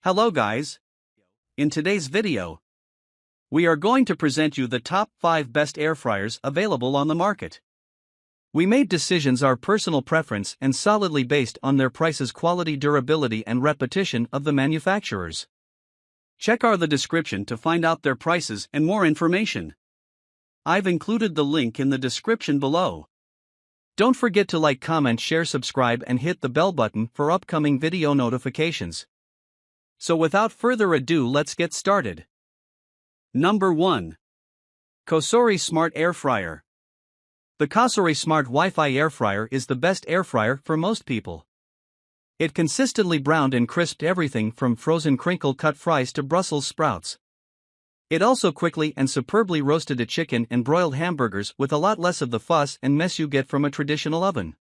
Hello guys. In today's video, we are going to present you the top 5 best air fryers available on the market. We made decisions our personal preference and solidly based on their prices, quality, durability and repetition of the manufacturers. Check the description to find out their prices and more information. I've included the link in the description below. Don't forget to like, comment, share, subscribe and hit the bell button for upcoming video notifications. So without further ado, let's get started. Number 1. COSORI Smart Air Fryer. The COSORI Smart Wi-Fi Air Fryer is the best air fryer for most people. It consistently browned and crisped everything from frozen crinkle-cut fries to Brussels sprouts. It also quickly and superbly roasted a chicken and broiled hamburgers with a lot less of the fuss and mess you get from a traditional oven.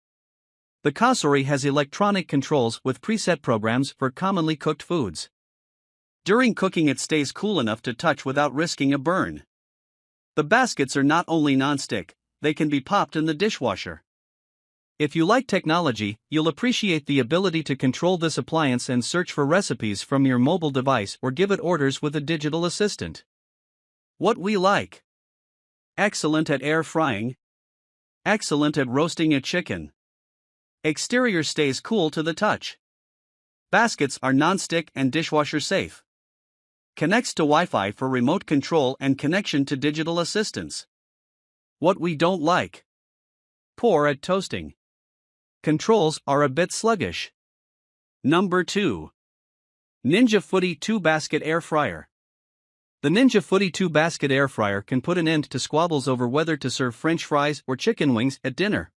The COSORI has electronic controls with preset programs for commonly cooked foods. During cooking, it stays cool enough to touch without risking a burn. The baskets are not only non-stick, they can be popped in the dishwasher. If you like technology, you'll appreciate the ability to control this appliance and search for recipes from your mobile device or give it orders with a digital assistant. What we like: excellent at air frying, excellent at roasting a chicken. Exterior stays cool to the touch. Baskets are non-stick and dishwasher safe. Connects to Wi-Fi for remote control and connection to digital assistants. What we don't like: poor at toasting. Controls are a bit sluggish. Number 2. Ninja Foodi 2-Basket Air Fryer. The Ninja Foodi 2-Basket Air Fryer can put an end to squabbles over whether to serve French fries or chicken wings at dinner.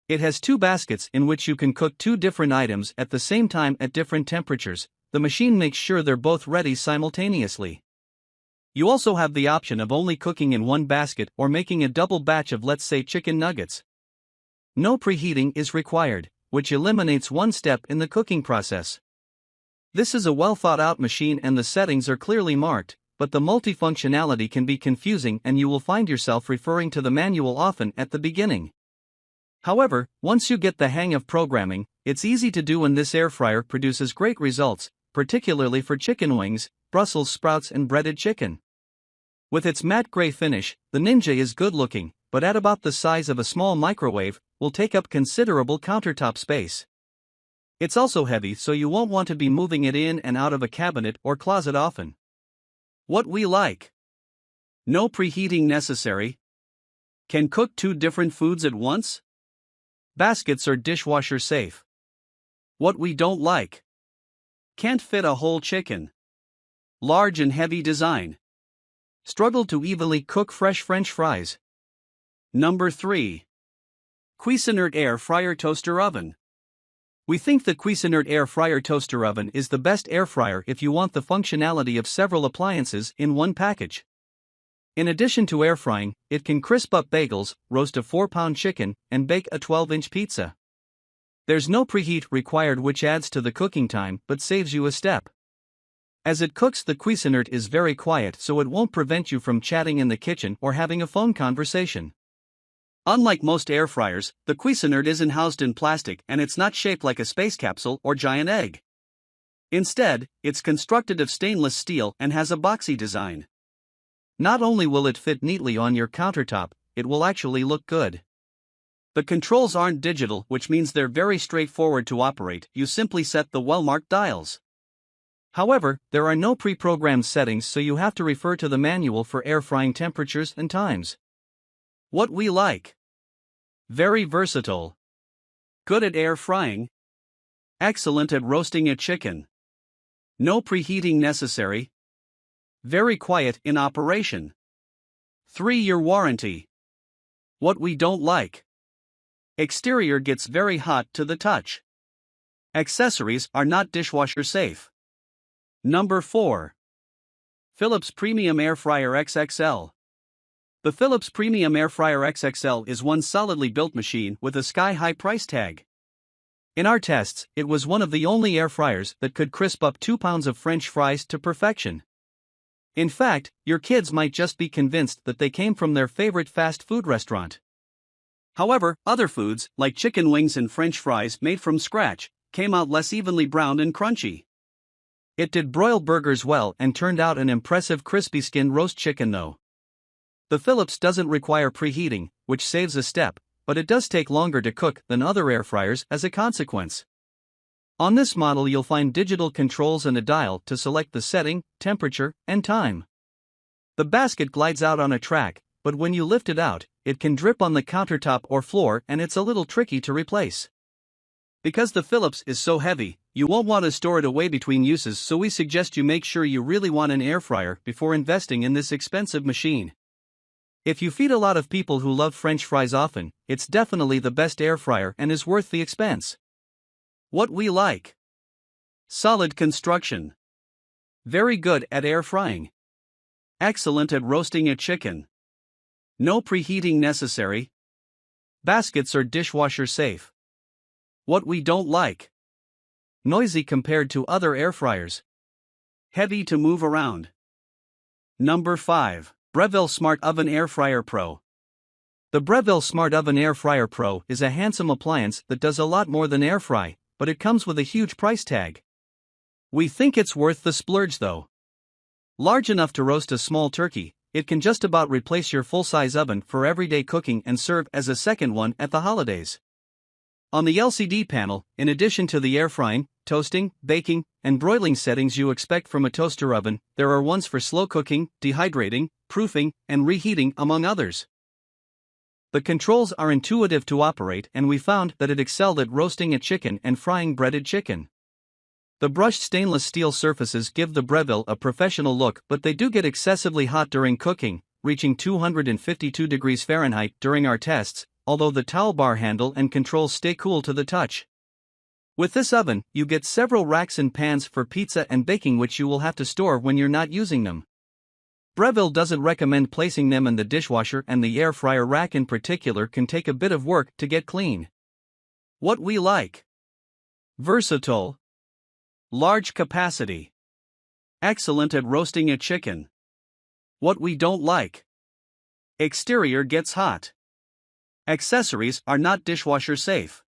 It has 2 baskets in which you can cook 2 different items at the same time at different temperatures. The machine makes sure they're both ready simultaneously. You also have the option of only cooking in one basket or making a double batch of, let's say, chicken nuggets. No preheating is required, which eliminates one step in the cooking process. This is a well thought out machine and the settings are clearly marked, but the multifunctionality can be confusing and you will find yourself referring to the manual often at the beginning. However, once you get the hang of programming, it's easy to do, and this air fryer produces great results, particularly for chicken wings, Brussels sprouts and breaded chicken. With its matte gray finish, the Ninja is good looking, but at about the size of a small microwave, will take up considerable countertop space. It's also heavy, so you won't want to be moving it in and out of a cabinet or closet often. What we like: no preheating necessary. Can cook 2 different foods at once. Baskets are dishwasher safe. What we don't like: can't fit a whole chicken. Large and heavy design. Struggle to evenly cook fresh French fries. Number 3. Cuisinart Air Fryer Toaster Oven. We think the Cuisinart Air Fryer Toaster Oven is the best air fryer if you want the functionality of several appliances in one package. In addition to air frying, it can crisp up bagels, roast a 4-pound chicken, and bake a 12-inch pizza. There's no preheat required, which adds to the cooking time but saves you a step. As it cooks, the Cuisinart is very quiet, so it won't prevent you from chatting in the kitchen or having a phone conversation. Unlike most air fryers, the Cuisinart isn't housed in plastic and it's not shaped like a space capsule or giant egg. Instead, it's constructed of stainless steel and has a boxy design. Not only will it fit neatly on your countertop, it will actually look good. The controls aren't digital, which means they're very straightforward to operate. You simply set the well-marked dials. However, there are no pre-programmed settings, so you have to refer to the manual for air frying temperatures and times. What we like: very versatile. Good at air frying. Excellent at roasting a chicken. No preheating necessary. Very quiet in operation. 3-year warranty. What we don't like: exterior gets very hot to the touch. Accessories are not dishwasher safe. Number 4. Philips Premium Air Fryer XXL. The Philips Premium Air Fryer XXL is one solidly built machine with a sky-high price tag. In our tests, it was one of the only air fryers that could crisp up 2 pounds of French fries to perfection. In fact, your kids might just be convinced that they came from their favorite fast food restaurant. However, other foods, like chicken wings and French fries made from scratch, came out less evenly browned and crunchy. It did broil burgers well and turned out an impressive crispy skin roast chicken though. The Philips doesn't require preheating, which saves a step, but it does take longer to cook than other air fryers as a consequence. On this model you'll find digital controls and a dial to select the setting, temperature, and time. The basket glides out on a track, but when you lift it out, it can drip on the countertop or floor and it's a little tricky to replace. Because the Philips is so heavy, you won't want to store it away between uses, so we suggest you make sure you really want an air fryer before investing in this expensive machine. If you feed a lot of people who love French fries often, it's definitely the best air fryer and is worth the expense. What we like: solid construction, very good at air frying, excellent at roasting a chicken, no preheating necessary, baskets are dishwasher safe. What we don't like: noisy compared to other air fryers, heavy to move around. Number 5. Breville Smart Oven Air Fryer Pro. The Breville Smart Oven Air Fryer Pro is a handsome appliance that does a lot more than air fry, but it comes with a huge price tag. We think it's worth the splurge though. Large enough to roast a small turkey, it can just about replace your full-size oven for everyday cooking and serve as a second one at the holidays. On the LCD panel, in addition to the air frying, toasting, baking, and broiling settings you expect from a toaster oven, there are ones for slow cooking, dehydrating, proofing, and reheating, among others. The controls are intuitive to operate, and we found that it excelled at roasting a chicken and frying breaded chicken. The brushed stainless steel surfaces give the Breville a professional look, but they do get excessively hot during cooking, reaching 252 degrees Fahrenheit during our tests, although the towel bar handle and controls stay cool to the touch. With this oven, you get several racks and pans for pizza and baking, which you will have to store when you're not using them. Breville doesn't recommend placing them in the dishwasher, and the air fryer rack in particular can take a bit of work to get clean. What we like: versatile, large capacity, excellent at roasting a chicken. What we don't like: exterior gets hot. Accessories are not dishwasher safe.